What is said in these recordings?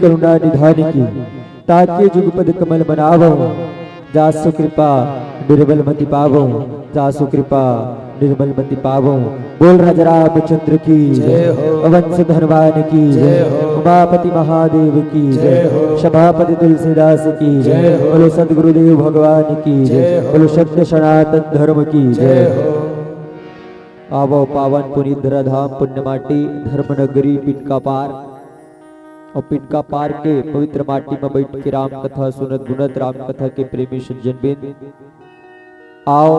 करुणा निधान की, ताकि जुगपद कमल बनावो, जासु कृपा निर्मल मति पावो, जासु कृपा निर्मल मति पावो। बोल राजा रामचंद्र की जय हो, वंश धनवान की जय हो, उमापति महादेव की जय हो, सभापति तुलसीदास की जय हो, बोलो सदगुरुदेव भगवान की जय हो, बोलो सत्य सनातन धर्म की जय हो। आवो पावन पुनीत धराधाम पुण्य माटी धर्म नगरी पिनका पार और पिनका पार के पवित्र माटी में बैठ के राम कथा सुनत गुनत राम कथा के प्रेमी सज्जन बिंद आओ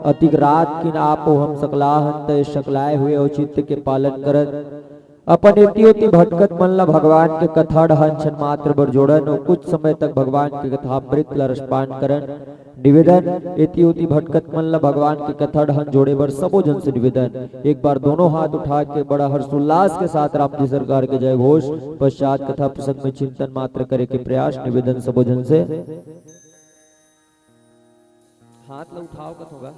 अतिक रात किन आपो हम सकलाहंत सकलाए हुए औचित्य के पालन करत अपन इति भटकत मन ला भगवान के कथा ढहन छन मात्र बर जोड़न और कुछ समय तक भगवान के कथा अमृत ला रसपान करन। निवेदन इति भटकत मन ला भगवान के कथा ढहन जोड़े बर सबो जन से निवेदन एक बार दोनों हाथ उठा के बड़ा हर्षोल्लास के साथ राम जी सरकार के जय घोष पश्चात कथा प्रसंग में चिंतन मात्र करे के प्रयास। निवेदन सबो जन से हाथ ला उठाओ कत होगा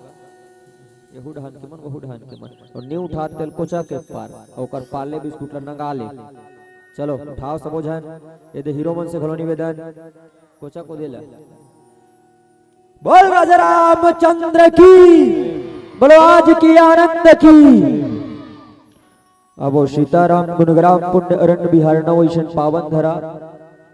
यहू ढान के मन वहू ढान के मन और नी उठा तेल कोचा के पार और कर पाले बिस्कुट ला नंगा ले। चलो उठाओ सबो जन ये दे हीरो मन से घलो निवेदन कोचा को देला। बोल राजा रामचंद्र की बोलो आज की आनंद की। अब सीताराम गुणग्राम पुण्य अरण्य बिहार नवैशन पावन धरा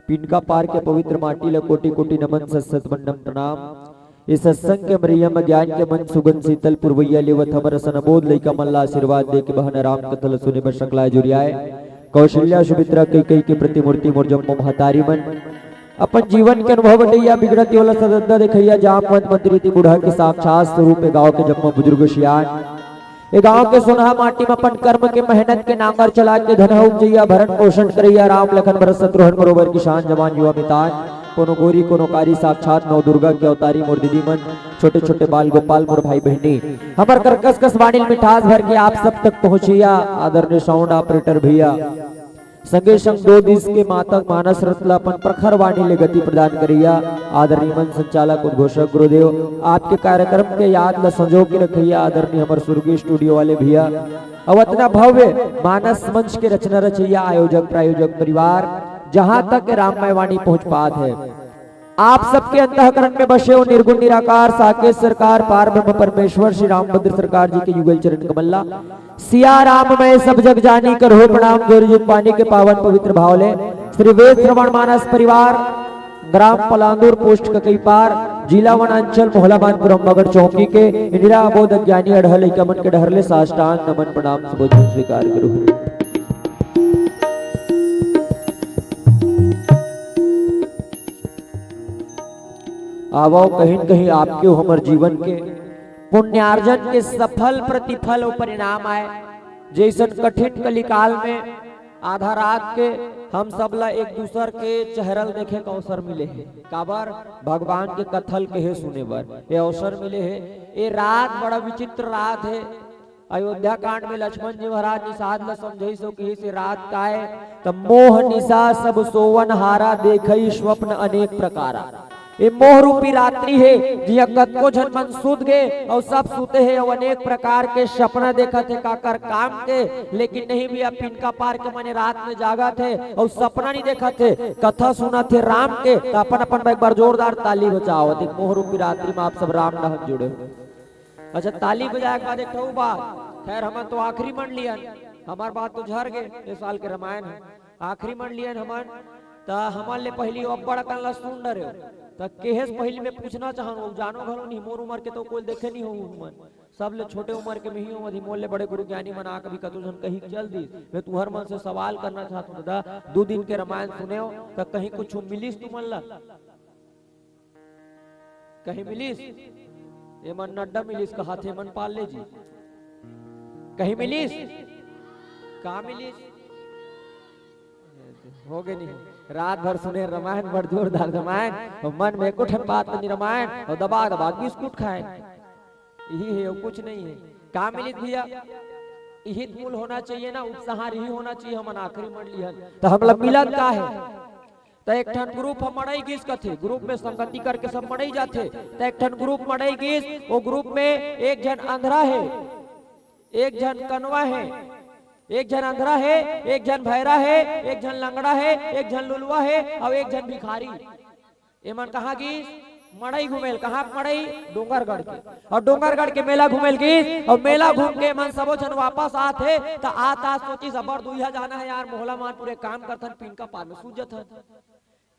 पिनका पार के पवित्र माटी ला कोटि कोटि नमन सत वंदन प्रणाम। इस सत्संग के मरियम ज्ञान के मन सुगंध शीतल पुरवैया लेवत हमर सनबोध लइका मन ला आशीर्वाद दे के बहन राम कथल सुने बर सकलाय जुरियाए कौशल्या सुमित्रा कई के प्रतिमूर्ति मोरजम महतारी मन अपन जीवन के अनुभव बटैया बिगड़त वाला सदद्दा देखैया जाम मत मंत्री बूढ़ा के साक्षात स्वरूप गांव के जम्मो बुजुर्ग शियान ए गांव के सोना माटी में अपन कर्म के मेहनत के नांगर चला के धन उपजैया भरण पोषण करैया राम लखन भरत शत्रुघ्न बरोबर किसान जवान युवा मितान कोनो गोरी कोनो कारी साक्षात नौ दुर्गा के अवतारी मोर दीदी मन छोटे छोटे बाल गोपाल मोर भाई बहनी हमर करकस कस वाणी मिठास भर के आप सब तक पहुंचिया आदरणीय साउंड ऑपरेटर भैया संगे संग दो दिस के मातक मानस रत्न अपन प्रखर वाणी ले गति प्रदान करिया आदरणीय मन संचालक उद्घोषक गुरुदेव आपके कार्यक्रम के याद ल संजो के रखिया आदरणीय हमर सुर्गीय स्टूडियो वाले भैया अवतना भव्य मानस मंच के रचना रचैया आयोजक प्रायोजक परिवार जहां तक राममय वाणी पहुंच पात है आप सबके अंतःकरण में बसे हो निर्गुण निराकार साकेत सरकार पार ब्रह्म परमेश्वर श्री रामभद्र सरकार जी के युगल चरण कमल्ला सिया राममय सब जग जानी कर हो प्रणाम जोर पानी के पावन पवित्र भावले श्री वेद श्रवण मानस परिवार ग्राम पलांदुर पोस्ट कई पार जिला वनांचल मोहला बानपुर अम्बागढ़ चौकी के इंदिरा बोध ज्ञानी अढ़ल कमन के डहरले साष्टांग नमन प्रणाम सुबोधन स्वीकार करूं। आवो कहीं कहीं आपके हमर जीवन के पुण्यार्जन के सफल प्रतिफल और परिणाम आए जैसन कठिन कलिकाल में आधा रात के हम सब ला एक दूसर के चेहरल देखे का अवसर मिले है काबर भगवान के कथल के है सुने बर ये अवसर मिले है। ये रात बड़ा विचित्र रात है। अयोध्या कांड में लक्ष्मण जी महाराज निषाद ला समझई सो कि से रात का है तब मोह निशा सब सोवन हारा देखई स्वप्न अनेक प्रकारा। ये मोह रूपी रात्रि है जिया कतको झन मन सूत गए और सब सूते हैं और अनेक प्रकार के सपना देखा थे काकर काम के लेकिन नहीं भी पिनका पार के मने रात में जागा थे और सपना नहीं देखा थे कथा सुना थे राम के तो अपन अपन एक बार जोरदार ताली बजाओ। मोह रूपी रात्रि में आप सब राम नाम जुड़े। अच्छा ताली बजाए के बाद एक बात खैर हम तो आखिरी मन लियन हमार बात तो झर गए इस साल के रामायण है आखिरी मन लियन हमन तो हमार ले पहली अब्बड़ कन ला सुन डरे तो केहेस पहली में पूछना चाहूँ जानो भलो नहीं मोर उम्र के तो कोई देखे नहीं हो मन सब ले छोटे उम्र के में ही हो मोल ले बड़े गुरु ज्ञानी मन आ कभी कतु जन कहीं चल दी मैं तुहर मन से सवाल करना चाहता हूँ दादा 2 दिन के रामायण सुने हो तो कहीं कुछ मिलिस तू मन ला कहीं मिलिस ये मन नड्डा मिलिस कहा थे मन पाल ले जी कहीं मिलिस कहा मिलिस हो गए नहीं रात भर सुने रामायण भर जोरदार रामायण और मन में कुछ बात नहीं रामायण और दबा दबा बिस्कुट खाए यही है और कुछ नहीं है। कहा मिलित भैया यही मूल होना चाहिए ना उपसहार यही होना चाहिए हम आखिरी मन लिहन तो हम लोग मिलत का है तो एक ठन ग्रुप हम मड़ई गिस कथे ग्रुप में संगति करके सब मड़ई जाते तो एक ठन ग्रुप मड़ई गिस वो ग्रुप में एक जन अंधरा है एक जन कनवा है एक जन अंधरा है, एक जन भैरा है, एक जन लंगड़ा है, एक जन लुलवा है और एक जन भिखारी। एमन कहाँ की मड़ई घुमेल, कहाँ मड़ई डोंगरगढ़ के, और डोंगरगढ़ के मेला घुमेल की, और मेला घूम के मन सबो जन वापस आते तो आता सोची जबर दुइहा जाना है यार मोहला मान पूरे काम करथन पिनका पार में सूझ जथन,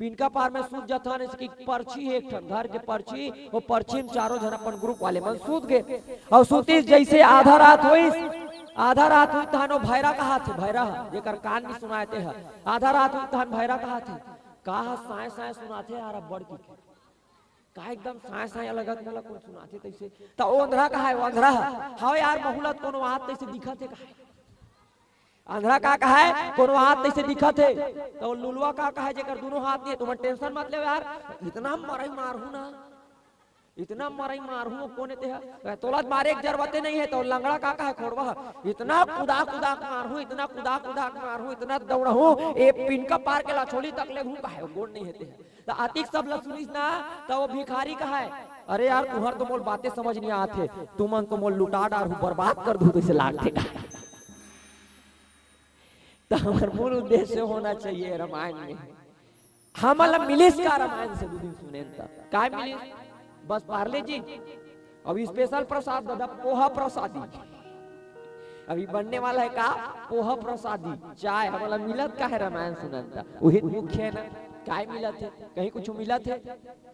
पिनका पार में सूझ जथन। इसकी पर्ची एक ठन घर के पर्ची, वो पर्ची में चारों जन अपन ग्रुप वाले मन सूत गए, और सूती जैसे आधा रात हुई तहनो भैरा कहा थे, भैरा जेकर कान में सुनाते हैं, आधा रात हुई तहन भैरा कहा थे, कहा साए साए सुनाते यार अब बड़ की का एकदम साए साए लगत मला कौन सुनाते तैसे त ओ अंधरा कहा है, वो अंधरा हां यार बहुलत कोनो हाथ तैसे दिखत है, कहा अंधरा का कहा है कोनो हाथ तैसे दिखत है, तो लुलवा का कहा है जेकर दोनों हाथ नहीं, तुम टेंशन मत ले यार, इतना मरई मारू ना, इतना मरई मारू कोने ते तोला मारे एक जरवते नहीं है, तो लंगड़ा का कहा खोड़वा इतना कुदा कुदा मारू, इतना कुदा कुदा मारू, इतना दौड़हू ए पिनका पार के लाछोली तक ले घूम कहा गोड़ नहीं हेते तो आतिक सब ल सुनिस ना, तो वो भिखारी कहा है अरे यार तुहर तो मोल बातें समझ नहीं आते, तुमन तो मोल लुटा डारू बर्बाद कर दू तैसे लागते का। तो हमार मूल उद्देश्य होना चाहिए रामायण में, हमला मिलिस का रामायण से दो दिन सुने काय मिलिस बस पार्ले जी। अभी स्पेशल प्रसाद दादा पोहा प्रसादी अभी बनने वाला है, का पोहा प्रसादी चाय हमारा मिलत का है रामायण सुनता, वही मुख्य है ना, काय मिलत है कहीं कुछ मिलत है,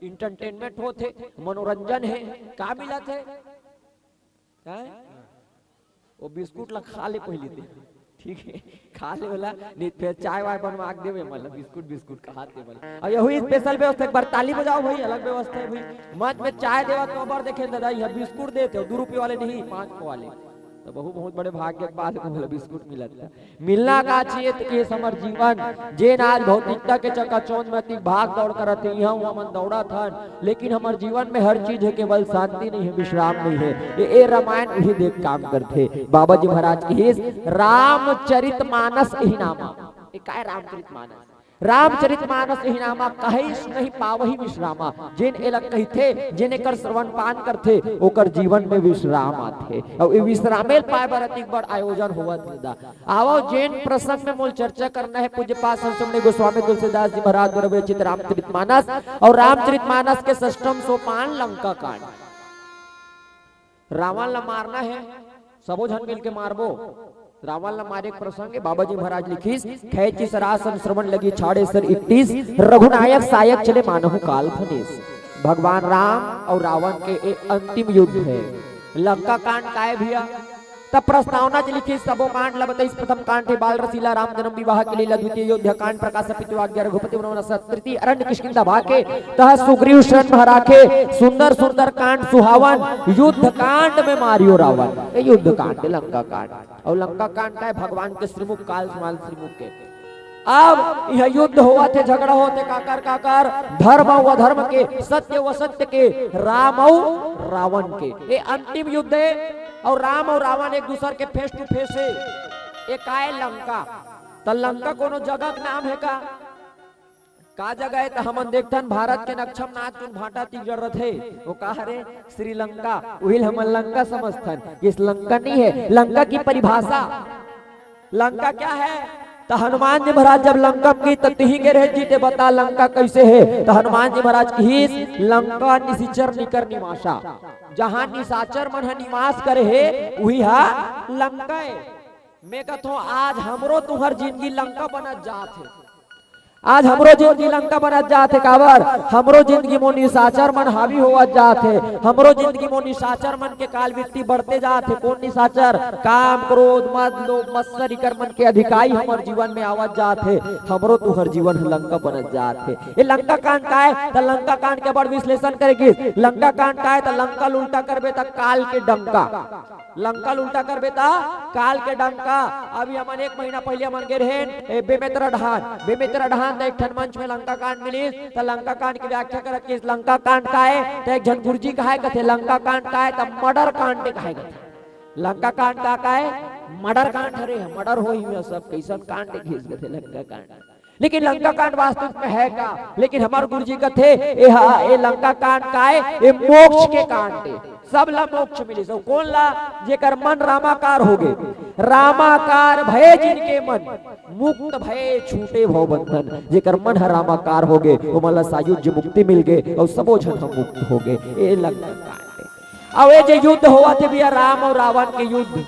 इंटरटेनमेंट होते मनोरंजन है, का मिलत है वो बिस्कुट ला खा ले पहले थे, ठीक है खा ले वाला नहीं फिर चाय वाय बनवा के देवे मतलब बिस्कुट बिस्कुट खाते वाला। और यही स्पेशल व्यवस्था, एक बार ताली बजाओ भाई, अलग व्यवस्था है भाई, मंच में चाय देवा तो बार देखे दादा यह बिस्कुट देते हो 2 रुपये वाले नहीं 5 वाले, तो बहुत बड़े भाग्य के बाद बिस्कुट मिला था। मिलना का चाहिए कि समर जीवन जेन आज भौतिकता के चकाचौंध में अति भाग दौड़ करते यहाँ मन दौड़ा था, लेकिन हमारे जीवन में हर चीज है, केवल शांति नहीं है, विश्राम नहीं है। ये रामायण वही देख काम करते बाबा जी महाराज की रामचरितमानस ही नामा, काय रामचरितमानस रामचरितमानस ही नामा कहिस नहीं पावही विश्रामा, जिन एलक कहथे जिने कर श्रवण पान करथे ओकर जीवन में विश्राम आथे, और ये विश्रामेल पाए बर अति बड़ आयोजन होवत दादा। आवो जैन प्रसंग में मूल चर्चा करना है पूज्य पास संत गोस्वामी तुलसीदास जी महाराज द्वारा विरचित रामचरितमानस, और रामचरितमानस के 6ठम सोपान लंका कांड। रावण ला मारना है, सबो जन मिल के मारबो, रावण ला मारे प्रसंग बाबा जी महाराज लिखिस, खैची सरासन श्रवण लगी छाड़े सर 31 रघुनायक सायक चले मानहु काल फनेस। भगवान राम और रावण के एक अंतिम युद्ध है, लंका कांड काय भैया तब प्रस्तावना लिखी सबो कांड लबतैस प्रथम कांड थे बाल रसीला राम जन्म विवाह के लिए, द्वितीय युद्ध कांड प्रकाश पितृवाक्य रघुपति वनवास, तृतीय अरण्य किष्किंधा भागे तह सुग्रीव शरण हराखे, सुंदर सुंदर कांड सुहावन युद्ध कांड में मारियो रावण। ये युद्ध कांड लंका कांड, और लंका कांड का है भगवान के श्रीमुख काल सुमाल श्रीमुख के। अब यह युद्ध हुआ थे, झगड़ा होते काकर काकर, धर्म व अधर्म के, सत्य व सत्य के, राम और रावण के, ये अंतिम युद्ध है। और राम और रावण एक दूसरे के फेस टू फेस है। एक आए लंका, तो लंका कोनो जगह का नाम है का जगह है, तो हम देखतन भारत के नक्शा में नाच भाटा ती जरूरत है, वो कहा रे श्रीलंका, वही हम लंका समझतन, इस लंका नहीं है। लंका की परिभाषा, लंका क्या है, तो हनुमान जी महाराज जब लंका की तही के रहे जीते बता लंका कैसे है, तो हनुमान जी महाराज की लंका निशिचर निकर निवासा, जहां निशाचर मन निवास करे है वही हा लंका है। मैं कहता आज हमरो तुम्हार जिंदगी लंका बना जात है, आज हमरो जिंदगी लंका बनत जाते, काबर हमरो जिंदगी मो निशाचर मन हावी होवत जाते, हमरो जिंदगी मो निशाचर मन के काल व्यक्ति बढ़ते जाते। कौन निशाचर, काम क्रोध मद लोभ मत्सर कर मन के अधिकारी हमर जीवन में आवत जाते, हमरो तो हर जीवन लंका बनत जाते। ये लंका कांड का है, तो लंका कांड के बड़ विश्लेषण करेगी। लंका कांड का है तो लंका उल्टा करबे त काल के डंका, लंका उल्टा करबे त काल के डंका। अभी हमन 1 महीना पहले हमन गे रहे बेमेतरा ढान एक ठन मंच में लंका कांड मिली, तो लंका कांड की व्याख्या करत कि लंका कांड का है, तो एक जन गुरुजी कहे कथे लंका कांड का है तो मर्डर कांड कहे कथे। लंका कांड का है मर्डर कांड, हरे मर्डर हो ही सब कैसन कांड घिस गए लंका कांड। लेकिन लंका कांड वास्तव में है का, लेकिन हमारे गुरुजी कथे ये लंका कांड का है, ये मोक्ष के कांड है। सब ला मोक्ष मिली। सब कौन ला? जेकर मन रामाकार हो गए। रामाकार भय जिनके मन, मुक्त भय छूटे भव बंधन। जेकर मन है रामाकार हो गए, वो मतलब सायुज्य मुक्ति मिल गए और सबो जन हम मुक्त हो गए। ये लगता है। अब ये जो युद्ध हुआ थे भैया, राम और रावण के युद्ध,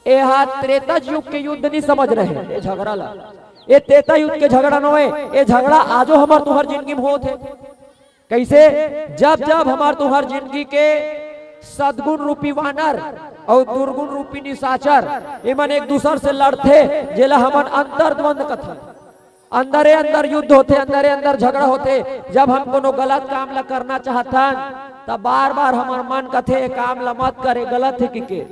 ये त्रेता युग के युद्ध नहीं समझ रहे हैं। ये झगड़ा ला, ये त्रेता युग के झगड़ा न होए, ये झगड़ा आजो हमार तुहर जिंदगी में होत है। कैसे? जब जब हमार तुहर जिंदगी के सद्गुण रूपी वानर और दुर्गुण रूपी निशाचर इमन एक दूसर से लड़ते, जेला हमन अंतर द्वंद कथन, अंदरे अंदर युद्ध होते, अंदरे अंदर झगड़ा होते। जब हम कोनो गलत काम ला करना चाहतन तब बार बार हमार मन कथे काम ला मत करे, गलत है के।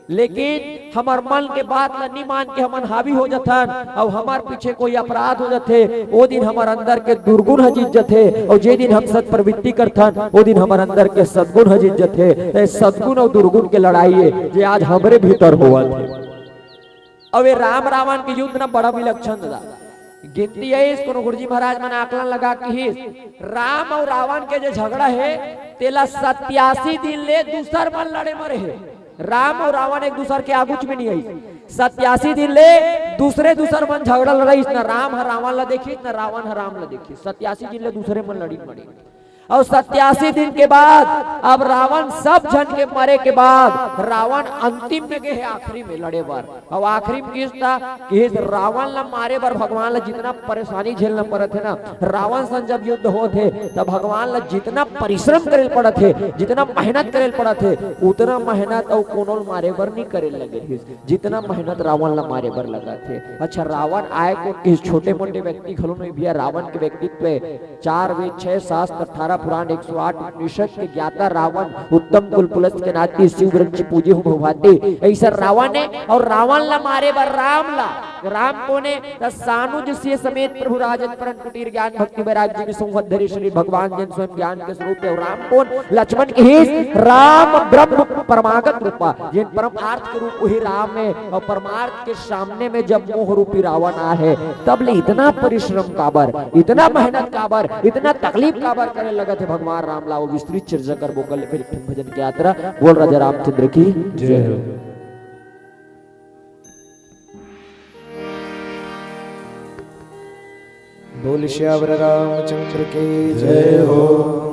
लेकिन हमार मन के बात ला नहीं मान के हमन हावी हो जाथन और हमार पीछे कोई अपराध हो जाते, वो दिन हमार अंदर के दुर्गुण हजीत जाते। और जे दिन हम सत प्रवृत्ति करथन वो दिन हमार अंदर के सद्गुण हजीत जाते। सद्गुण और दुर्गुण के लड़ाई है जे आज हमरे भीतर हुआ थे। अब ये राम रावण के युद्ध ना बड़ा विलक्षण था। गिनती है इसको गुरुजी महाराज मन आकलन लगा कि राम और रावण के जो झगड़ा है तेला 87 दिन ले दूसर मन लड़े मरे है। राम और रावण एक दूसर के आगुच में नहीं आई। 87 दिन ले दूसरे दूसर मन झगड़ा लड़ाई, न राम है रावण ला देखी, न रावण है राम ला देखी। 87 दिन ले दूसरे मन लड़ी मरी। और 87 दिन के बाद अब रावण सब जन के मरे के बाद रावण अंतिम में गए आखिरी में लड़े बार। और आखिरी में किस था कि रावण ला मारे बार भगवान ला जितना परेशानी झेलना पड़े थे ना, रावण सन जब युद्ध हो थे तब भगवान ला जितना परिश्रम करे पड़ा थे, जितना मेहनत करे पड़ा थे, उतना मेहनत और कोनो मारे बार नहीं करे लगे जितना मेहनत रावण ला मारे बार लगा थे। अच्छा, रावण आए को किस छोटे मोटे व्यक्ति खलो नहीं भैया, रावण के व्यक्तित्व 4 वेद 6 शास्त्र 18 पुराण 108 उपनिषद के ज्ञाता रावण, उत्तम कुल पुलस्त के नाती, शिव वृक्ष पूजे हो भगवाती। ऐसा रावण ने और रावण ला मारे बर राम को ने सानुज से समेत प्रभु राजन परन कुटीर ज्ञान भक्ति वैराग्य में संवद्धरी श्री भगवान जन स्वयं ज्ञान के स्वरूप है। राम कौन? लक्ष्मण के ही राम ब्रह्म परमागत रूपा, जिन परम अर्थ के रूप वही राम है। और परमार्थ के सामने में जब मोह रूपी रावण आ है तब ले इतना परिश्रम काबर, इतना मेहनत काबर, इतना तकलीफ काबर करे लगा थे भगवान राम ला। वो विस्तृत चर्चा कर बोकल फिर भजन की यात्रा बोल राजा रामचंद्र की जय हो। बोल श्यावर रामचंद्र की जय हो।